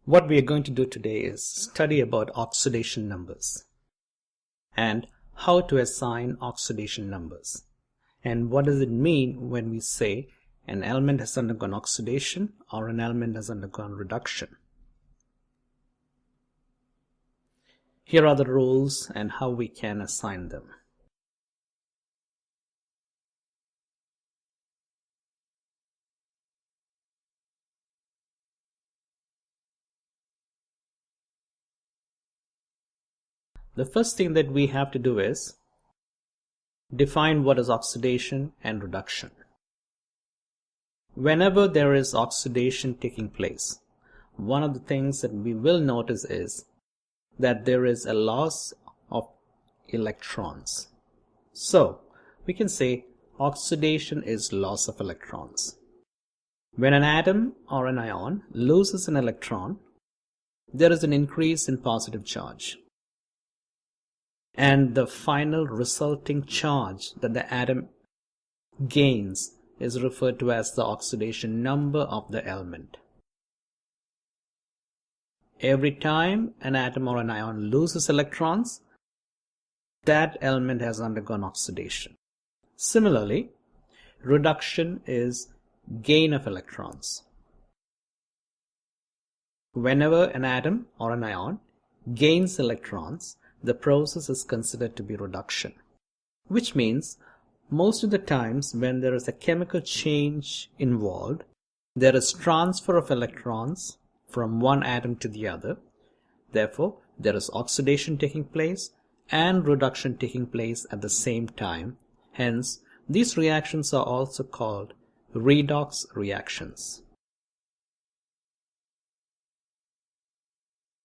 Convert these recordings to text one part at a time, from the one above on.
What we are going to do today is study about oxidation numbers and how to assign oxidation numbers. And what does it mean when we say an element has undergone oxidation or an element has undergone reduction? Here are the rules and how we can assign them. The first thing that we have to do is define what is oxidation and reduction. Whenever there is oxidation taking place, one of the things that we will notice is that there is a loss of electrons. So we can say oxidation is loss of electrons. When an atom or an ion loses an electron, there is an increase in positive charge. And the final resulting charge that the atom gains is referred to as the oxidation number of the element. Every time an atom or an ion loses electrons, that element has undergone oxidation. Similarly, reduction is gain of electrons. Whenever an atom or an ion gains electrons, the process is considered to be reduction, which means most of the times when there is a chemical change involved, there is transfer of electrons from one atom to the other. Therefore, there is oxidation taking place and reduction taking place at the same time. Hence, these reactions are also called redox reactions.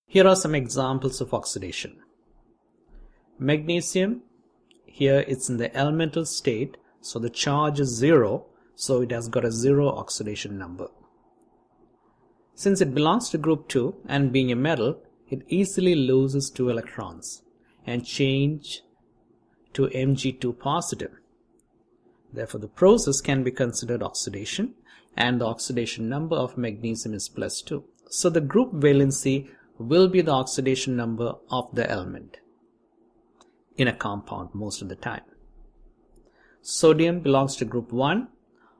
Here are some examples of oxidation. Magnesium, here it's in the elemental state, so the charge is 0, so it has got a 0 oxidation number. Since it belongs to group 2 and being a metal, it easily loses 2 electrons and change to Mg2 positive. Therefore, the process can be considered oxidation and the oxidation number of magnesium is +2. So the group valency will be the oxidation number of the element in a compound most of the time. Sodium belongs to group 1.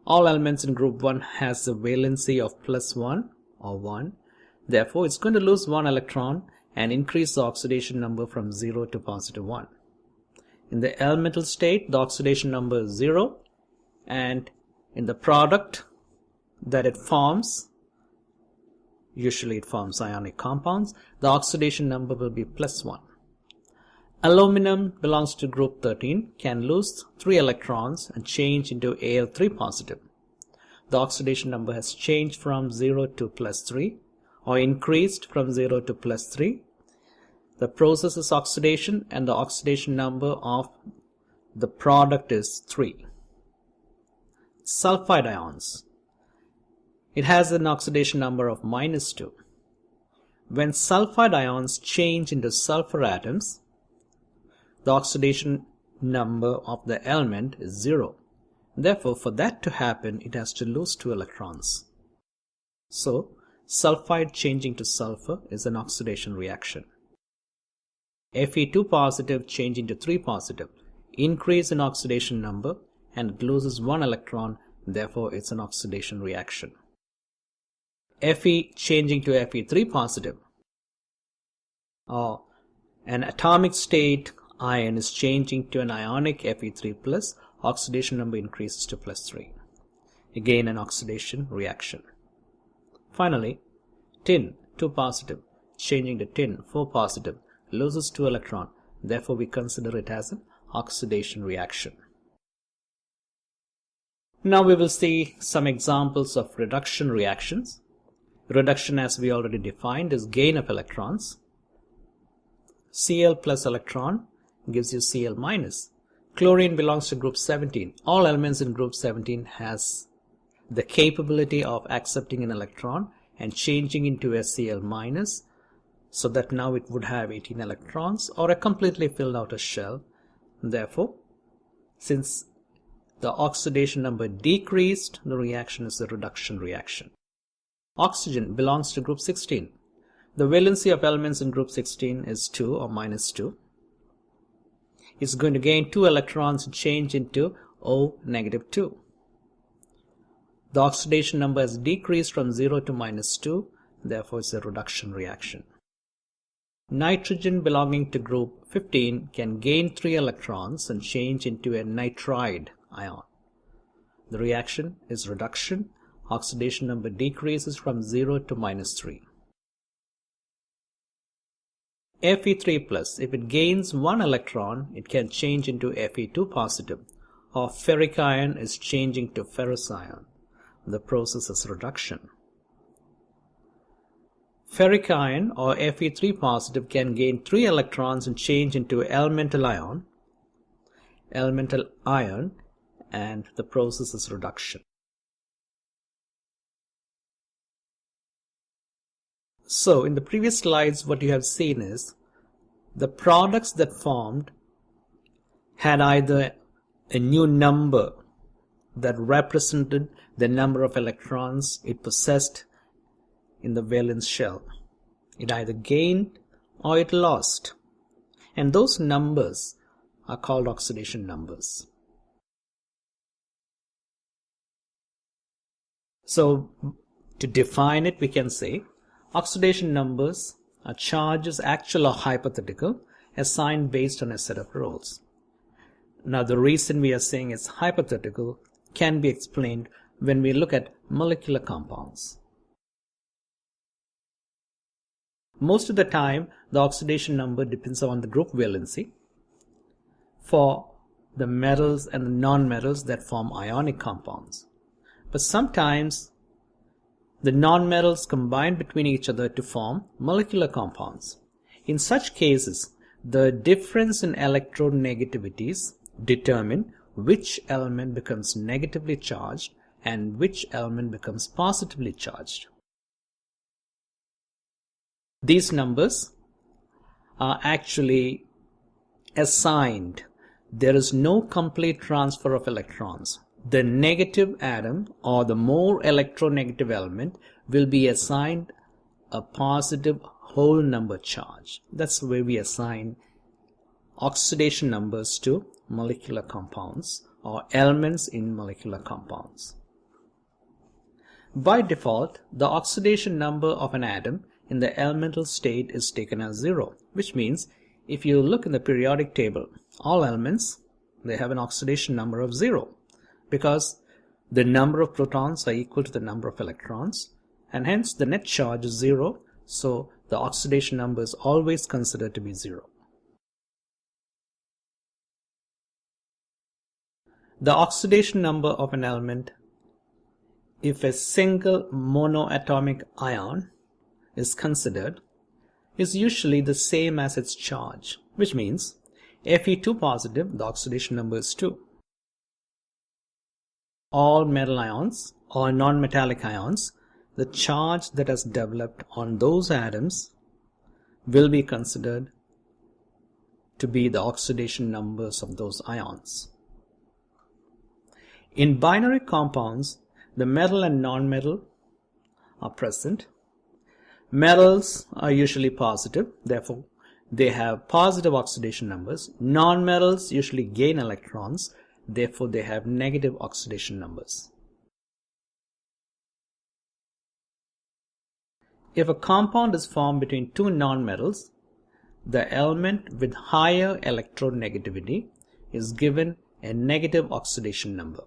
All elements in group 1 has the valency of +1 or 1. Therefore, it's going to lose 1 electron and increase the oxidation number from 0 to +1. In the elemental state, the oxidation number is 0, and in the product that it forms, usually it forms ionic compounds, the oxidation number will be +1. Aluminum belongs to group 13, can lose 3 electrons and change into Al3 positive. The oxidation number has changed from 0 to +3 or increased from 0 to +3. The process is oxidation and the oxidation number of the product is 3. Sulfide ions. It has an oxidation number of -2. When sulfide ions change into sulfur atoms, the oxidation number of the element is 0. Therefore, for that to happen, it has to lose 2 electrons. So, sulfide changing to sulfur is an oxidation reaction. Fe2 positive changing to 3 positive, increase in oxidation number and it loses 1 electron, therefore it's an oxidation reaction. Fe changing to Fe3 positive, or an atomic state ion is changing to an ionic Fe3+, oxidation number increases to +3. Again, an oxidation reaction. Finally, tin, 2 positive, changing to tin, 4 positive, loses 2 electron. Therefore, we consider it as an oxidation reaction. Now we will see some examples of reduction reactions. Reduction, as we already defined, is gain of electrons. Cl plus electron gives you Cl minus. Chlorine belongs to group 17. All elements in group 17 has the capability of accepting an electron and changing into a Cl minus, so that now it would have 18 electrons or a completely filled outer shell. Therefore, since the oxidation number decreased, the reaction is a reduction reaction. Oxygen belongs to group 16. The valency of elements in group 16 is 2 or minus 2. It's going to gain 2 electrons and change into O negative 2. The oxidation number has decreased from 0 to minus 2, therefore it's a reduction reaction. Nitrogen belonging to group 15 can gain 3 electrons and change into a nitride ion. The reaction is reduction. Oxidation number decreases from 0 to minus 3. Fe3+, if it gains 1 electron, it can change into Fe2 positive, or ferric ion is changing to ferrous ion. The process is reduction. Ferric ion or Fe3 positive can gain 3 electrons and change into elemental ion, and the process is reduction. So in the previous slides, what you have seen is the products that formed had either a new number that represented the number of electrons it possessed in the valence shell. It either gained or it lost. And those numbers are called oxidation numbers. So to define it, we can say oxidation numbers are charges, actual or hypothetical, assigned based on a set of rules. Now the reason we are saying it's hypothetical can be explained when we look at molecular compounds. Most of the time, the oxidation number depends on the group valency for the metals and the non-metals that form ionic compounds. But sometimes the non-metals combine between each other to form molecular compounds. In such cases, the difference in electronegativities determine which element becomes negatively charged and which element becomes positively charged. These numbers are actually assigned. There is no complete transfer of electrons. The negative atom or the more electronegative element will be assigned a positive whole number charge. That's the way we assign oxidation numbers to molecular compounds or elements in molecular compounds. By default, the oxidation number of an atom in the elemental state is taken as 0, which means if you look in the periodic table, all elements, they have an oxidation number of 0 because the number of protons are equal to the number of electrons, and hence the net charge is 0, so the oxidation number is always considered to be 0. The oxidation number of an element, if a single monoatomic ion is considered, is usually the same as its charge, which means Fe2 positive, the oxidation number is 2. All metal ions or non-metallic ions, the charge that has developed on those atoms will be considered to be the oxidation numbers of those ions. In binary compounds, the metal and non-metal are present. Metals are usually positive, therefore they have positive oxidation numbers. Non-metals usually gain electrons, therefore they have negative oxidation numbers. If a compound is formed between two non-metals, the element with higher electronegativity is given a negative oxidation number.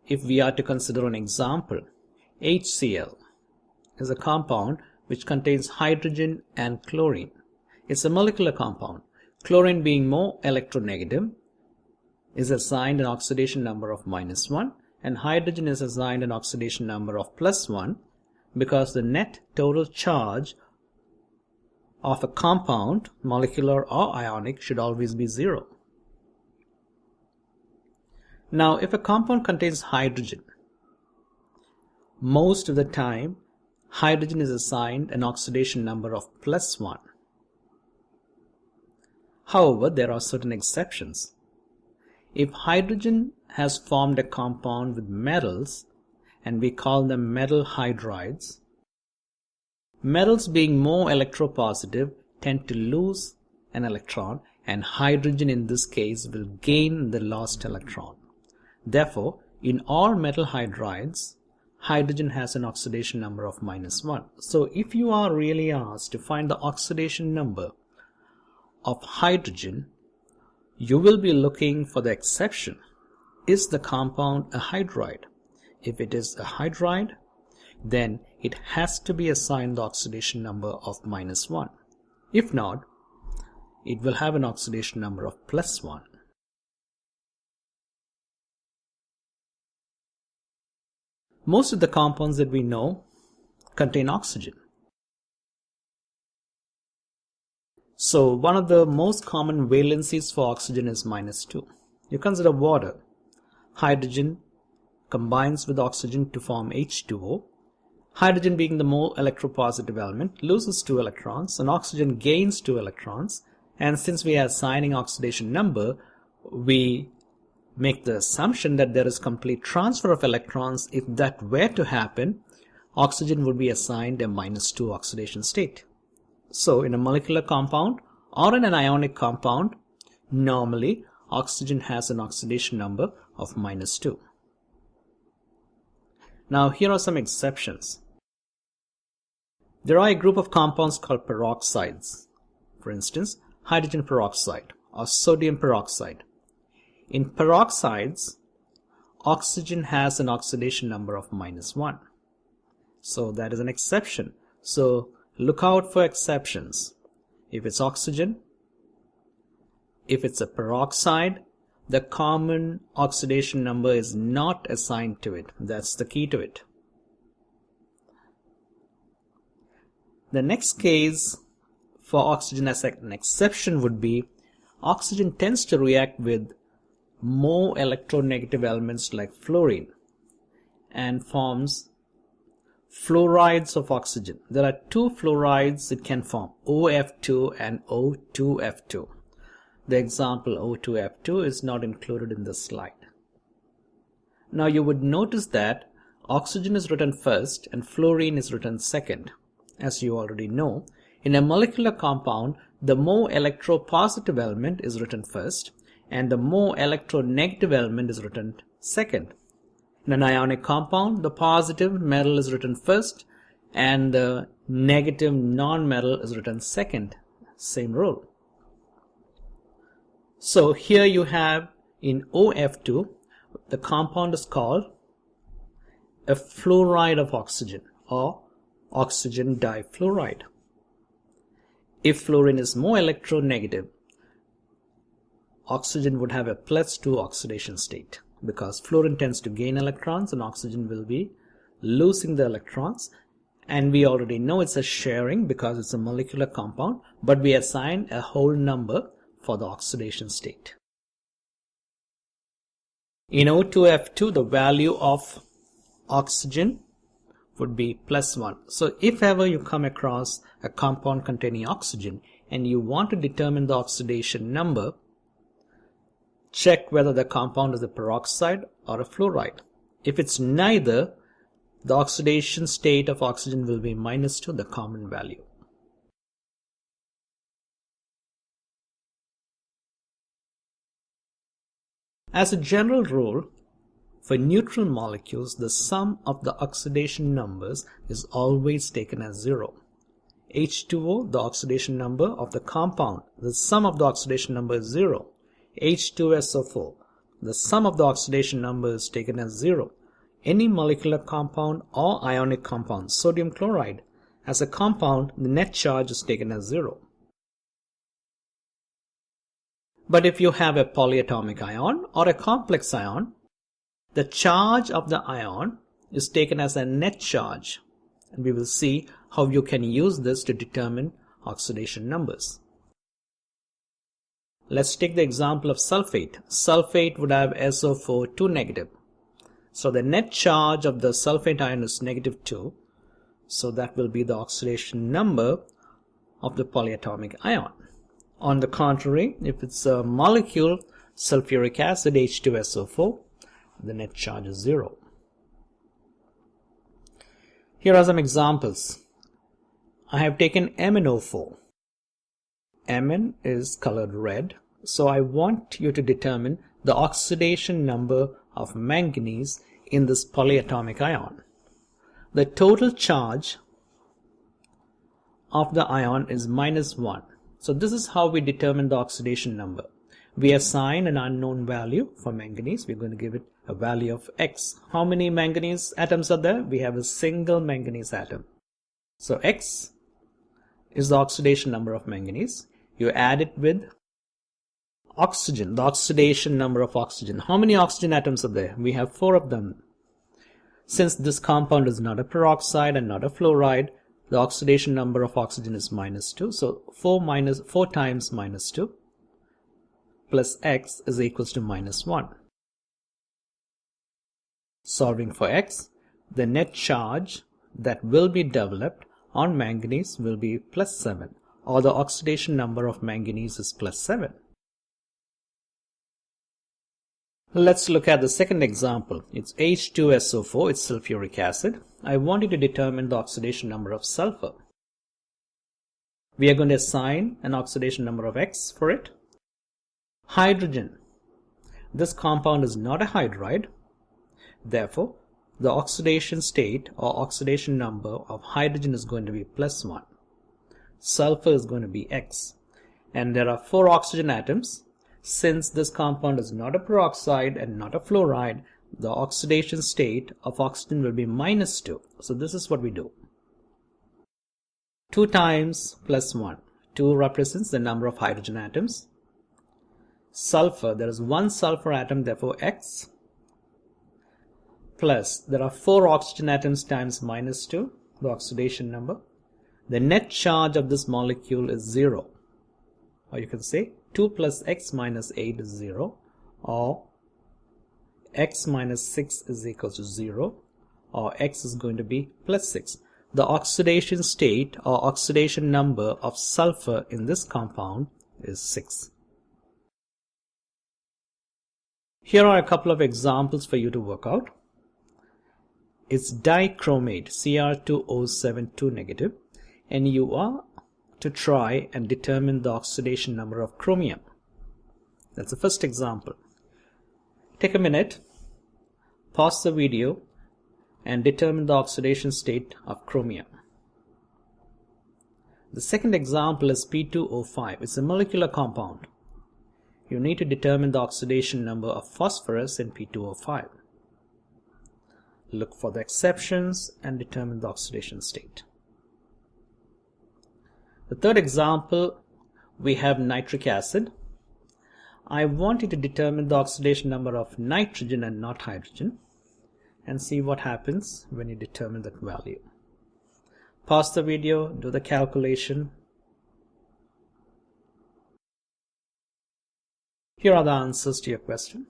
If we are to consider an example, HCl is a compound which contains hydrogen and chlorine. It's a molecular compound. Chlorine, being more electronegative, is assigned an oxidation number of -1, and hydrogen is assigned an oxidation number of +1 because the net total charge of a compound, molecular or ionic, should always be 0. Now, if a compound contains hydrogen, most of the time hydrogen is assigned an oxidation number of +1. However, there are certain exceptions. If hydrogen has formed a compound with metals and we call them metal hydrides. Metals being more electropositive tend to lose an electron, and hydrogen in this case will gain the lost electron. Therefore, in all metal hydrides, hydrogen has an oxidation number of -1. So if you are really asked to find the oxidation number of hydrogen, you will be looking for the exception. Is the compound a hydride? If it is a hydride, then it has to be assigned the oxidation number of -1. If not, it will have an oxidation number of +1. Most of the compounds that we know contain oxygen. So one of the most common valencies for oxygen is -2. You consider water. Hydrogen combines with oxygen to form H2O. Hydrogen, being the more electropositive element, loses 2 electrons and oxygen gains 2 electrons. And since we are assigning oxidation number, we make the assumption that there is complete transfer of electrons. If that were to happen, oxygen would be assigned a -2 oxidation state. So in a molecular compound or in an ionic compound, normally oxygen has an oxidation number of -2. Now here are some exceptions. There are a group of compounds called peroxides. For instance, hydrogen peroxide or sodium peroxide. In peroxides, oxygen has an oxidation number of -1. So that is an exception. So look out for exceptions. If it's oxygen, if it's a peroxide, the common oxidation number is not assigned to it. That's the key to it. The next case for oxygen as an exception would be oxygen tends to react with more electronegative elements like fluorine and forms fluorides of oxygen. There are 2 fluorides it can form, OF2 and O2F2. The example O2F2 is not included in this slide. Now you would notice that oxygen is written first and fluorine is written second. As you already know, in a molecular compound, the more electropositive element is written first and the more electronegative element is written second. In an ionic compound, the positive metal is written first and the negative non-metal is written second. Same rule. So here you have in OF2, the compound is called a fluoride of oxygen or oxygen difluoride. If fluorine is more electronegative, oxygen would have a +2 oxidation state because fluorine tends to gain electrons and oxygen will be losing the electrons. And we already know it's a sharing because it's a molecular compound, but we assign a whole number for the oxidation state. In O2F2, the value of oxygen would be +1. So if ever you come across a compound containing oxygen and you want to determine the oxidation number, check whether the compound is a peroxide or a fluoride. If it's neither, the oxidation state of oxygen will be -2, the common value. As a general rule, for neutral molecules, the sum of the oxidation numbers is always taken as 0. H2O, the oxidation number of the compound, the sum of the oxidation number is 0. H2SO4, the sum of the oxidation number is taken as 0. Any molecular compound or ionic compound, sodium chloride, as a compound, the net charge is taken as 0. But if you have a polyatomic ion or a complex ion, the charge of the ion is taken as a net charge. And we will see how you can use this to determine oxidation numbers. Let's take the example of sulfate. Sulfate would have SO4 2 negative. So the net charge of the sulfate ion is -2. So that will be the oxidation number of the polyatomic ion. On the contrary, if it's a molecule, sulfuric acid H2SO4, the net charge is 0. Here are some examples. I have taken MnO4. Mn is colored red, so I want you to determine the oxidation number of manganese in this polyatomic ion. The total charge of the ion is -1. So this is how we determine the oxidation number. We assign an unknown value for manganese. We're going to give it a value of X. How many manganese atoms are there? We have a single manganese atom. So X is the oxidation number of manganese. You add it with oxygen, the oxidation number of oxygen. How many oxygen atoms are there? We have 4 of them. Since this compound is not a peroxide and not a fluoride, the oxidation number of oxygen is -2. So 4 times -2 plus X is equals to -1. Solving for X, the net charge that will be developed on manganese will be +7, or the oxidation number of manganese is +7. Let's look at the second example. It's H2SO4, it's sulfuric acid. I want you to determine the oxidation number of sulfur. We are going to assign an oxidation number of X for it. Hydrogen. This compound is not a hydride. Therefore, the oxidation state or oxidation number of hydrogen is going to be +1. Sulfur is going to be X. And there are 4 oxygen atoms. Since this compound is not a peroxide and not a fluoride, the oxidation state of oxygen will be -2. So this is what we do. 2 times +1. 2 represents the number of hydrogen atoms. Sulfur, there is 1 sulfur atom, therefore X. Plus, there are 4 oxygen atoms times -2, the oxidation number. The net charge of this molecule is 0. Or you can say 2 plus X minus 8 is 0, or X minus 6 is equal to 0, or X is going to be +6. The oxidation state or oxidation number of sulfur in this compound is 6. Here are a couple of examples for you to work out. It's dichromate, Cr2O7 2-, and you are to try and determine the oxidation number of chromium. That's the first example. Take a minute, pause the video, and determine the oxidation state of chromium. The second example is P2O5. It's a molecular compound. You need to determine the oxidation number of phosphorus in P2O5. Look for the exceptions and determine the oxidation state. The third example, we have nitric acid. I want you to determine the oxidation number of nitrogen and not hydrogen, and see what happens when you determine that value. Pause the video, do the calculation. Here are the answers to your question.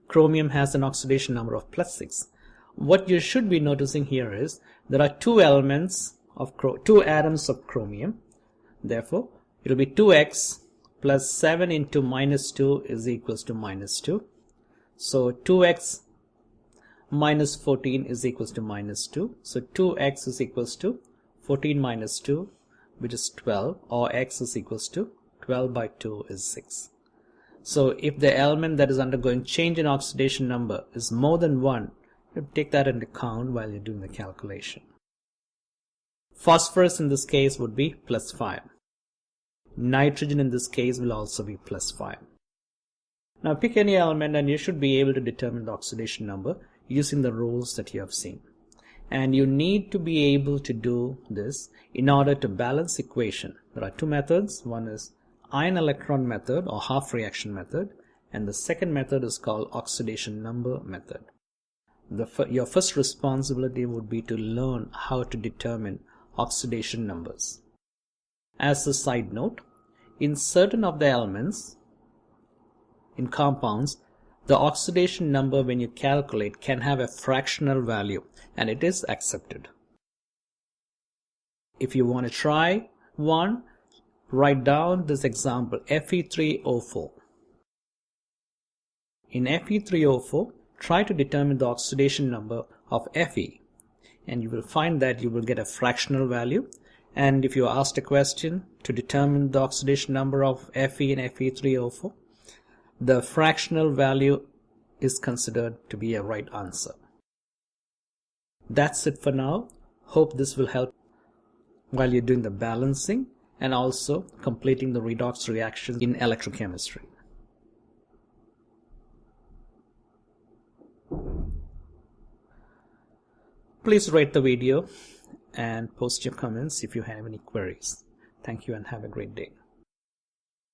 Chromium has an oxidation number of +6. What you should be noticing here is there are 2 atoms of chromium. Therefore, it will be 2x plus 7 into -2 is equals to -2. So 2x minus 14 is equals to -2. So 2x is equals to 14 minus 2, which is 12, or x is equals to 12 by 2 is 6. So if the element that is undergoing change in oxidation number is more than 1, you take that into account while you're doing the calculation. Phosphorus in this case would be +5. Nitrogen in this case will also be +5. Now pick any element and you should be able to determine the oxidation number using the rules that you have seen. And you need to be able to do this in order to balance equation. There are 2 methods. One is ion electron method or half reaction method, and the second method is called oxidation number method. Your first responsibility would be to learn how to determine oxidation numbers. As a side note, in certain of the elements in compounds, the oxidation number when you calculate can have a fractional value, and it is accepted. If you want to try one, write down this example, Fe3O4. In Fe3O4, try to determine the oxidation number of Fe, and you will find that you will get a fractional value. And if you are asked a question to determine the oxidation number of Fe and Fe3O4, the fractional value is considered to be a right answer. That's it for now. Hope this will help while you're doing the balancing and also completing the redox reactions in electrochemistry. Please rate the video and post your comments if you have any queries. Thank you and have a great day.